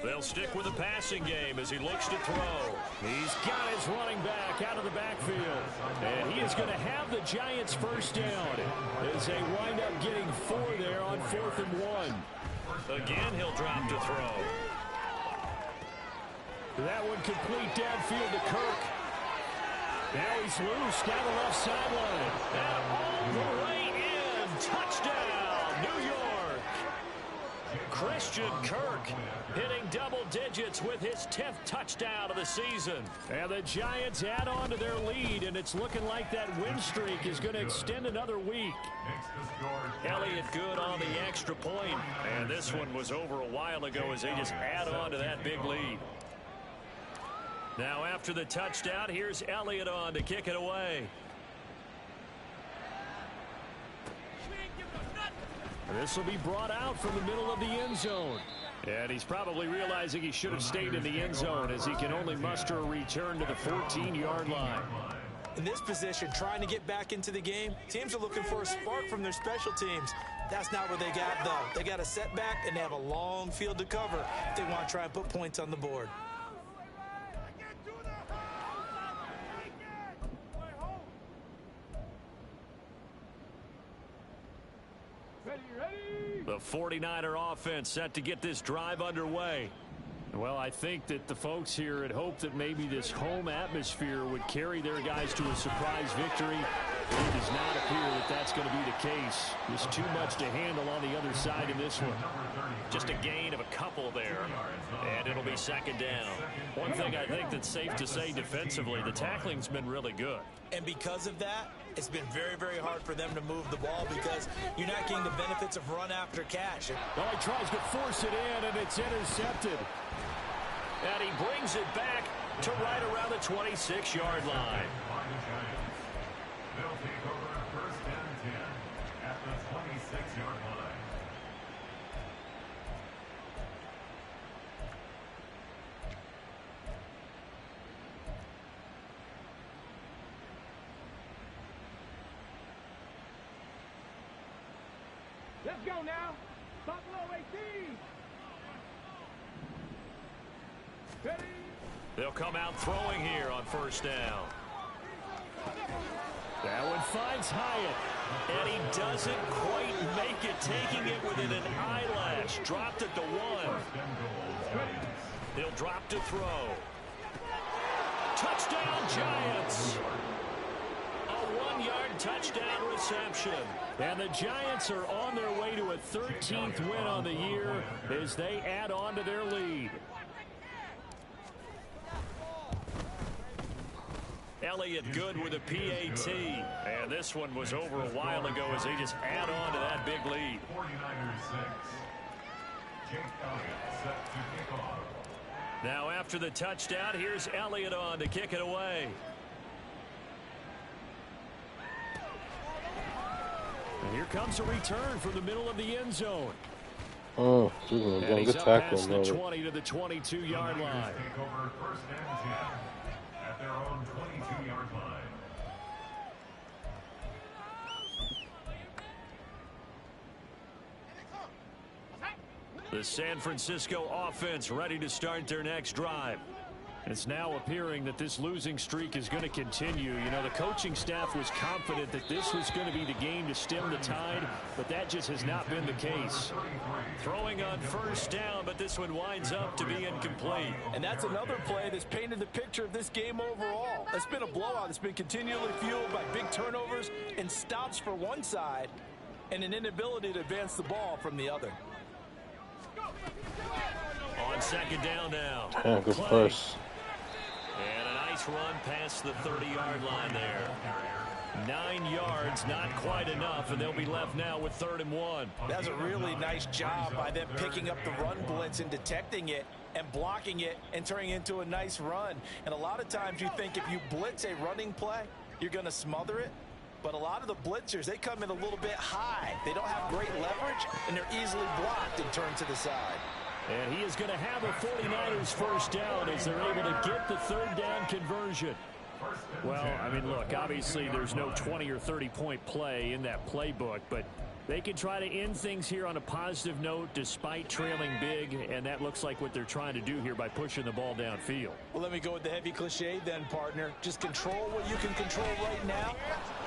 Speaker 2: They'll stick with the passing game as he looks to throw.
Speaker 1: He's got his running back out of the backfield. And he is going to have the Giants first down as they wind up getting 4 there on 4th and 1.
Speaker 2: Again, he'll drop to throw.
Speaker 1: That one complete downfield to Kirk. Now he's loose down the left sideline.
Speaker 2: And all the way in. Touchdown, New York. Christian Kirk hitting double digits with his 10th touchdown of the season.
Speaker 1: And the Giants add on to their lead, and it's looking like that win streak is going to extend another week.
Speaker 2: Elliott Good on the extra point. And this one was over a while ago as they just add on to that big lead. Now after the touchdown, here's Elliott on to kick it away.
Speaker 1: This will be brought out from the middle of the end zone. And he's probably realizing he should have stayed in the end zone as he can only muster a return to the 14-yard line.
Speaker 3: In this position, trying to get back into the game, teams are looking for a spark from their special teams. That's not what they got, though. They got a setback, and they have a long field to cover if they want to try and put points on the board.
Speaker 1: The 49er offense set to get this drive underway. Well, I think that the folks here had hoped that maybe this home atmosphere would carry their guys to a surprise victory. It does not appear that that's going to be the case. There's too much to handle on the other side in this one.
Speaker 2: Just a gain of a couple there, and it'll be second down. One thing I think that's safe to say defensively, the tackling's been really good.
Speaker 3: And because of that, it's been very, very hard for them to move the ball because you're not getting the benefits of run after catch.
Speaker 1: Well, he tries to force it in, and it's intercepted.
Speaker 2: And he brings it back to right around the 26-yard line.
Speaker 5: They'll take over first and 10 at the 26-yard line.
Speaker 4: Let's go now. Buffalo 18. Ready?
Speaker 2: They'll come out throwing here on first down.
Speaker 1: That one finds Hyatt.
Speaker 2: And he doesn't quite make it, taking it within an eyelash. Dropped at the 1. He'll drop to throw. Touchdown, Giants. A 1-yard touchdown reception.
Speaker 1: And the Giants are on their way to a 13th win on the year as they add on to their lead.
Speaker 2: Elliott Good with a PAT. And this one was over a while ago as they just add on to that big lead.
Speaker 5: 49ers 6. Jake Elliott set to kick off.
Speaker 2: Now after the touchdown, here's Elliott on to kick it away.
Speaker 1: And here comes a return from the middle of the end zone.
Speaker 7: Oh, good tackle.
Speaker 1: Past the 20 to the 22-yard line.
Speaker 5: Take over first and 10 at their own 22-yard line.
Speaker 2: The San Francisco offense ready to start their next drive.
Speaker 1: It's now appearing that this losing streak is going to continue. You know, the coaching staff was confident that this was going to be the game to stem the tide, but that just has not been the case.
Speaker 2: Throwing on first down, but this one winds up to be incomplete.
Speaker 3: And that's another play that's painted the picture of this game overall. It's been a blowout. It's been continually fueled by big turnovers and stops for one side and an inability to advance the ball from the other.
Speaker 2: On second down now.
Speaker 7: Yeah, good push.
Speaker 2: And a nice run past the 30-yard line there. 9 yards, not quite enough, and they'll be left now with 3rd and 1.
Speaker 3: That's a really nice job by them picking up the run blitz and detecting it and blocking it and turning it into a nice run. And a lot of times you think if you blitz a running play, you're going to smother it. But a lot of the blitzers, they come in a little bit high. They don't have great leverage, and they're easily blocked and turned to the side.
Speaker 1: And he is going to have a 49ers first down as they're able to get the 3rd down conversion. Well, I mean, look, obviously there's no 20 or 30-point play in that playbook, but they can try to end things here on a positive note despite trailing big, and that looks like what they're trying to do here by pushing the ball downfield.
Speaker 3: Well, let me go with the heavy cliche then, partner. Just control what you can control right now,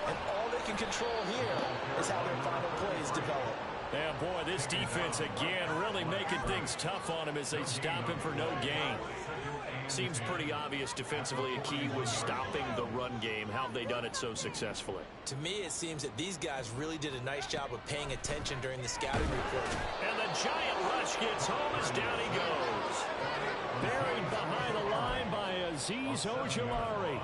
Speaker 3: and all they can control here is how their final plays develop.
Speaker 2: Yeah, boy, this defense again really making things tough on him as they stop him for no gain. Seems pretty obvious defensively a key was stopping the run game. How have they done it so successfully?
Speaker 3: To me, it seems that these guys really did a nice job of paying attention during the scouting report.
Speaker 2: And the giant rush gets home as down he goes.
Speaker 1: Buried behind the line by Azeez Ojulari.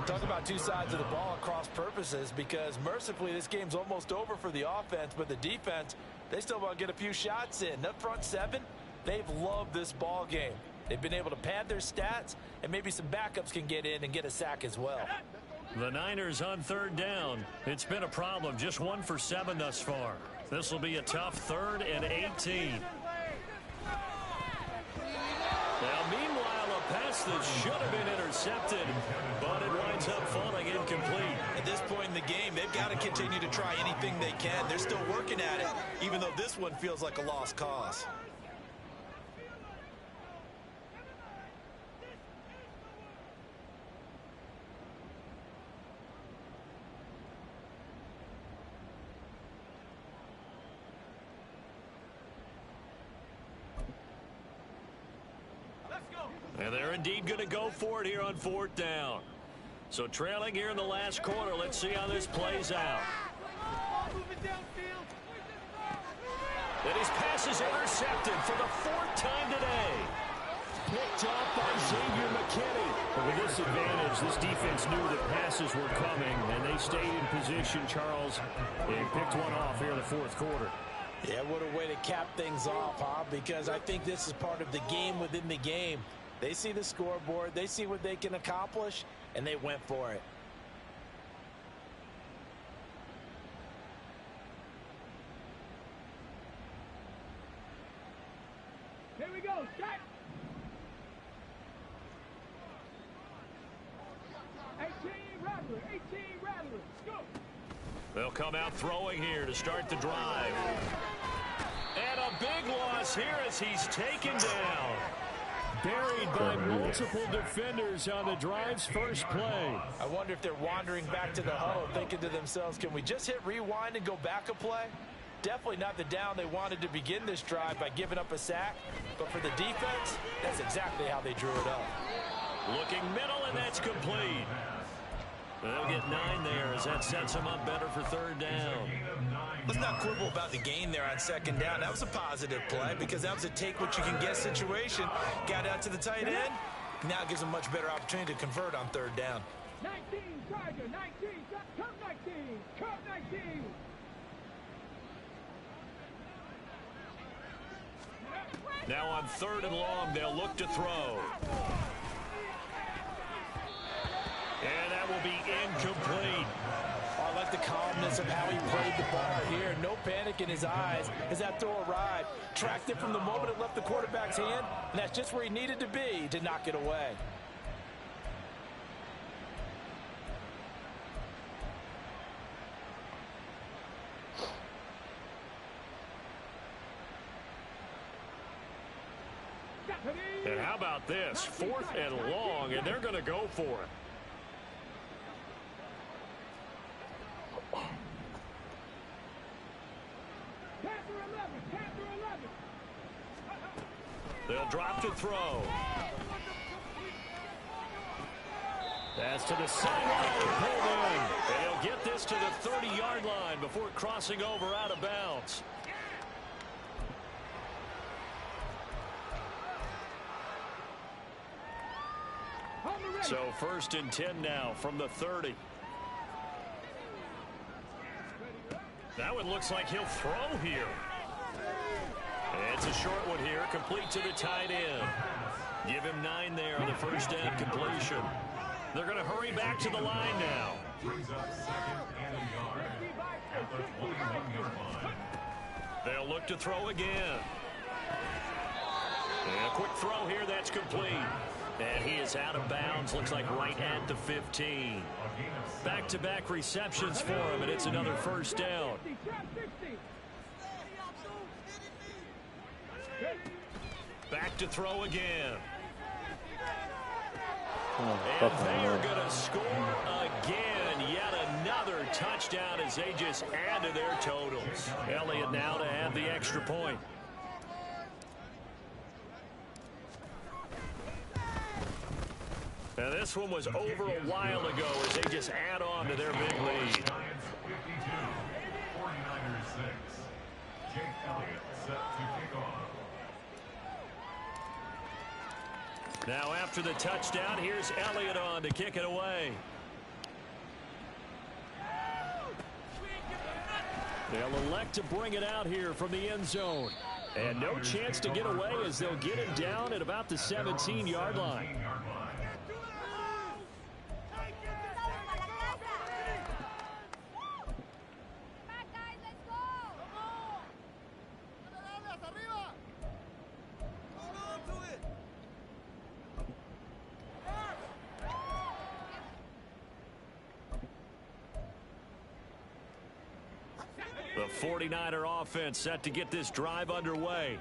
Speaker 3: Talk about two sides of the ball at cross purposes, because mercifully this game's almost over for the offense, but the defense, they still want to get a few shots in. Up front seven, they've loved this ball game. They've been able to pad their stats, and maybe some backups can get in and get a sack as well.
Speaker 2: The Niners on third down. It's been a problem. Just 1 for 7 thus far. This will be a tough 3rd and 18. Now, meanwhile, a pass that should have been intercepted, but it winds up falling incomplete.
Speaker 3: At this point in the game, they've got to continue to try anything they can. They're still working at it, even though this one feels like a lost cause.
Speaker 2: And they're indeed going to go for it here on 4th down. So trailing here in the last quarter. Let's see how this plays out. And his pass is intercepted for the 4th time today.
Speaker 1: Picked off by Xavier McKinney. But with this advantage, this defense knew that passes were coming, and they stayed in position, Charles, and picked one off here in the 4th quarter.
Speaker 3: Yeah, what a way to cap things off, huh? Because I think this is part of the game within the game. They see the scoreboard, they see what they can accomplish, and they went for it.
Speaker 4: Here we go, set. 18 Rattler, go.
Speaker 2: They'll come out throwing here to start the drive. And a big loss here as he's taken down.
Speaker 1: Buried by multiple defenders on the drive's first play.
Speaker 3: I wonder if they're wandering back to the huddle thinking to themselves, can we just hit rewind and go back a play? Definitely not the down they wanted to begin this drive by giving up a sack. But for the defense, that's exactly how they drew it up.
Speaker 2: Looking middle, and that's complete. They'll get 9 there as that sets them up better for 3rd down.
Speaker 3: Let's not quibble about the gain there on 2nd down. That was a positive play because that was a take-what-you-can-get situation. Got out to the tight end. Now it gives them much better opportunity to convert on 3rd down.
Speaker 4: 19, Tiger, 19, come 19.
Speaker 2: Now on 3rd and long, they'll look to throw. And that will be incomplete.
Speaker 3: I like the calmness of how he played the ball here. No panic in his eyes as that throw arrived. Tracked it from the moment it left the quarterback's hand, and that's just where he needed to be to knock it away.
Speaker 2: And how about this? 4th and long, and they're going to go for it. They'll drop to throw.
Speaker 1: That's to the sideline and pulled in.
Speaker 2: And he'll get this to the 30-yard line before crossing over out of bounds. So 1st and 10 now from the 30. That one looks like he'll throw here. And it's a short one here, complete to the tight end. Give him 9 there on the first down completion. They're going to hurry back to the line now.
Speaker 5: Brings up 2nd and a yard at the 21-yard line.
Speaker 2: They'll look to throw again. And a quick throw here, that's complete. And he is out of bounds, looks like right at the 15. Back-to-back receptions for him, and it's another first down. Back to throw again. And they are going to score again. Yet another touchdown as they just add to their totals. Elliott now to add the extra point. Now this one was over a while ago as they just add on to their big lead.
Speaker 5: Giants 52, 49ers 6. Jake Elliott set to kick off.
Speaker 2: Now after the touchdown, here's Elliott on to kick it away.
Speaker 1: They'll elect to bring it out here from the end zone. And no chance to get away as they'll get him down at about the 17-yard line.
Speaker 2: The 49er offense set to get this drive underway.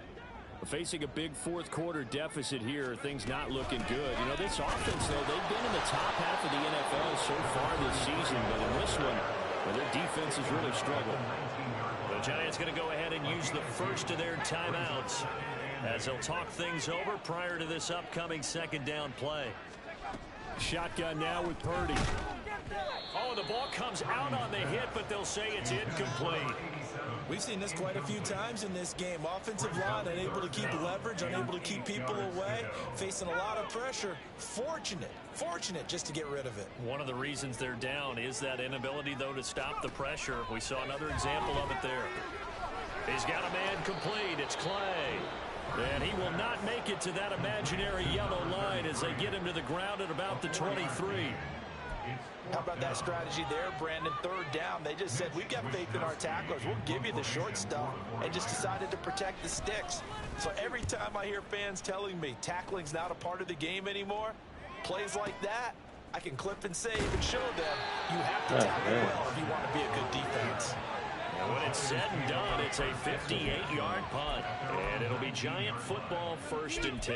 Speaker 1: Facing a big fourth-quarter deficit here, things not looking good. You know, this offense, though, they've been in the top half of the NFL so far this season, but in this one, well, their defense has really struggled.
Speaker 2: The Giants going to go ahead and use the first of their timeouts as they'll talk things over prior to this upcoming second down play.
Speaker 1: Shotgun now with Purdy.
Speaker 2: Oh, the ball comes out on the hit, but they'll say it's incomplete.
Speaker 3: We've seen this quite a few times in this game. Offensive line unable to keep leverage, unable to keep people away, facing a lot of pressure. Fortunate just to get rid of it.
Speaker 2: One of the reasons they're down is that inability, though, to stop the pressure. We saw another example of it there. He's got a man complete. It's Clay. And he will not make it to that imaginary yellow line as they get him to the ground at about the 23.
Speaker 3: How about that strategy there, Brandon? Third down, they just said, we've got faith in our tacklers. We'll give you the short stuff, and just decided to protect the sticks. So every time I hear fans telling me tackling's not a part of the game anymore, plays like that, I can clip and save and show them you have to tackle well if you want to be a good defense.
Speaker 2: And when it's said and done, it's a 58-yard punt, and it'll be Giant football, 1st and 10.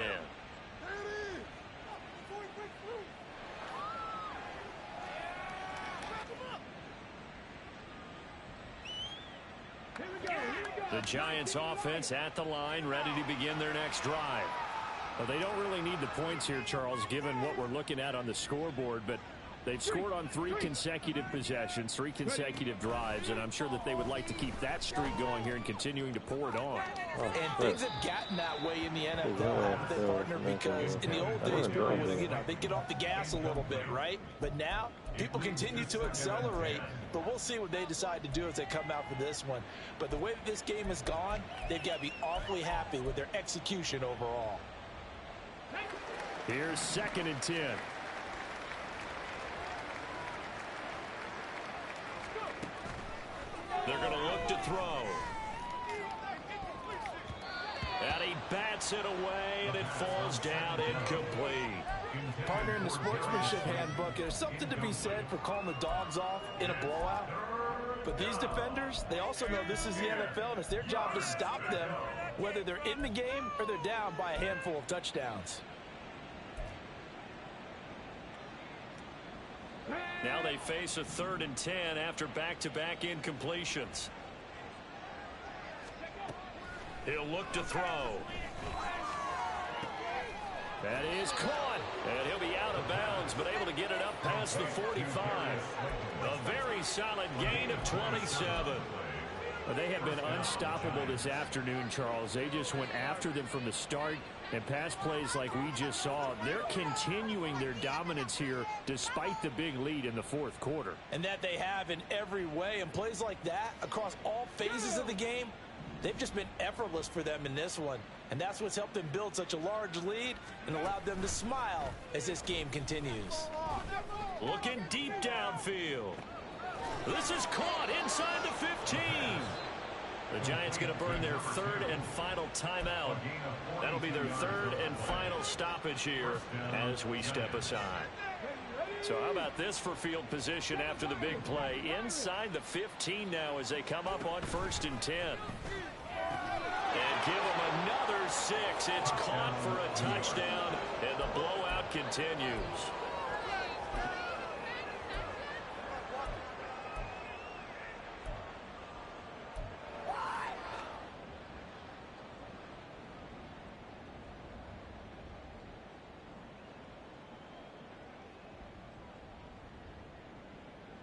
Speaker 2: The Giants offense at the line, ready to begin their next drive.
Speaker 1: Well, they don't really need the points here, Charles, given what we're looking at on the scoreboard, but they've scored on 3 consecutive possessions, 3 consecutive drives, and I'm sure that they would like to keep that streak going here and continuing to pour it on.
Speaker 3: And things have gotten that way in the NFL, haven't they, partner? Because in the old days, people would, they'd get off the gas a little bit, right? But now, people continue to accelerate, but we'll see what they decide to do as they come out for this one. But the way that this game has gone, they've got to be awfully happy with their execution overall.
Speaker 1: Here's 2nd and 10.
Speaker 2: They're going to look to throw. And he bats it away, and it falls down incomplete.
Speaker 3: Partner, in the sportsmanship handbook, there's something to be said for calling the dogs off in a blowout. But these defenders, they also know this is the NFL, and it's their job to stop them, whether they're in the game or they're down by a handful of touchdowns.
Speaker 2: Now they face a 3rd and 10 after back-to-back incompletions. He'll look to throw.
Speaker 1: That is caught.
Speaker 2: And he'll be out of bounds, but able to get it up past the 45. A very solid gain of 27.
Speaker 1: Well, they have been unstoppable this afternoon, Charles. They just went after them from the start, and pass plays like we just saw. They're continuing their dominance here despite the big lead in the 4th quarter.
Speaker 3: And that they have in every way. And plays like that across all phases of the game, they've just been effortless for them in this one. And that's what's helped them build such a large lead and allowed them to smile as this game continues.
Speaker 2: Looking deep downfield. This is caught inside the 15. The Giants going to burn their third and final timeout. That'll be their third and final stoppage here as we step aside. So how about this for field position after the big play? Inside the 15 now as they come up on 1st and 10. And give them another 6. It's caught for a touchdown, and the blowout continues.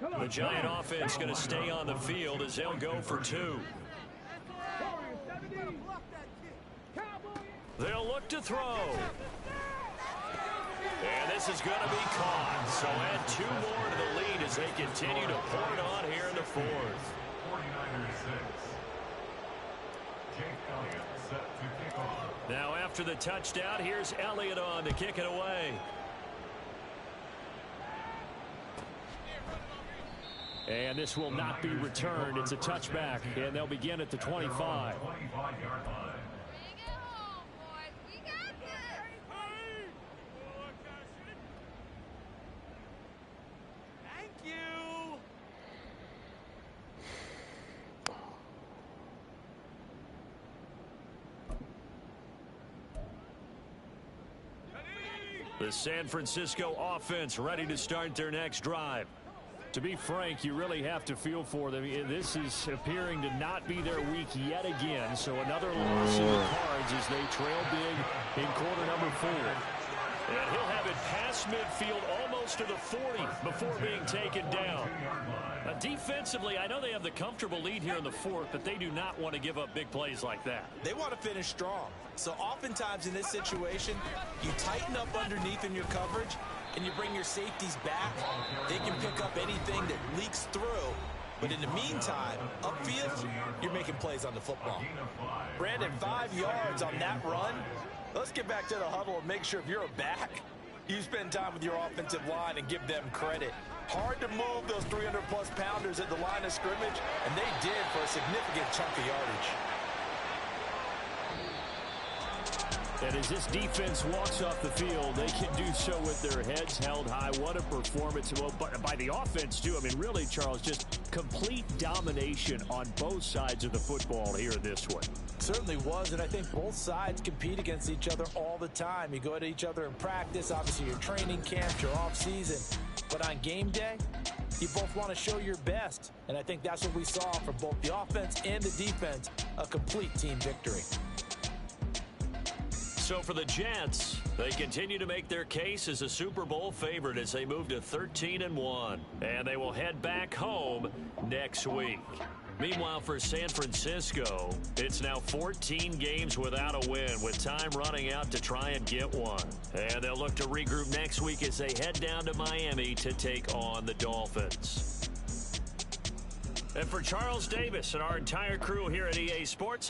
Speaker 2: The Giant offense going to stay on the field as they'll go for 2. They'll look to throw. And this is going to be caught. So add 2 more to the lead as they continue to pour it on here in the 4th.
Speaker 5: 49ers 6. Jake Elliott set to kick off.
Speaker 2: Now after the touchdown, here's Elliott on to kick it away.
Speaker 1: And this will not be returned. It's a touchback, and they'll begin at the 25.
Speaker 5: 25-yard line.
Speaker 6: Bring it home, boys. We got this.
Speaker 3: Thank you.
Speaker 2: The San Francisco offense ready to start their next drive.
Speaker 1: To be frank, you really have to feel for them. This is appearing to not be their week yet again. So another loss in the cards as they trail big in quarter number 4.
Speaker 2: And he'll have it past midfield almost to the 40 before being taken down. Defensively, I know they have the comfortable lead here in the 4th, but they do not want to give up big plays like that.
Speaker 3: They want to finish strong. So oftentimes in this situation, you tighten up underneath in your coverage, and you bring your safeties back. They can pick up anything that leaks through. But in the meantime, upfield, you're making plays on the football. Brandon, 5 yards on that run. Let's get back to the huddle and make sure if you're a back, you spend time with your offensive line and give them credit. Hard to move those 300-plus pounders at the line of scrimmage, and they did for a significant chunk of yardage.
Speaker 1: And as this defense walks off the field, they can do so with their heads held high. What a performance by the offense, too. I mean, really, Charles, just complete domination on both sides of the football here in this one.
Speaker 3: Certainly was, and I think both sides compete against each other all the time. You go at each other in practice, obviously your training camp, your off season. But on game day, you both want to show your best. And I think that's what we saw from both the offense and the defense, a complete team victory.
Speaker 2: So for the Jets, they continue to make their case as a Super Bowl favorite as they move to 13-1. And they will head back home next week. Meanwhile, for San Francisco, it's now 14 games without a win, with time running out to try and get one. And they'll look to regroup next week as they head down to Miami to take on the Dolphins. And for Charles Davis and our entire crew here at EA Sports,